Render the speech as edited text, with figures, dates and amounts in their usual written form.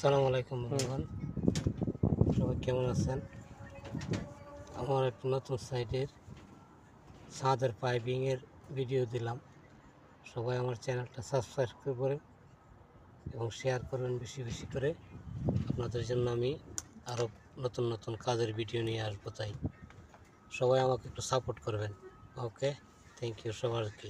আসসালামু আলাইকুম বন্ধুগণ, সবাই কেমন আছেন? আমার একটা নতুন সাইটের ছাদের পাইপিংয়ের ভিডিও দিলাম। সবাই আমার চ্যানেলটা সাবস্ক্রাইব করবেন এবং শেয়ার করবেন বেশি বেশি করে। আপনাদের জন্য আমি আরও নতুন নতুন কাজের ভিডিও নিয়ে আসবো, তাই সবাই আমাকে একটু সাপোর্ট করবেন। ওকে, থ্যাংক ইউ সবাইকে।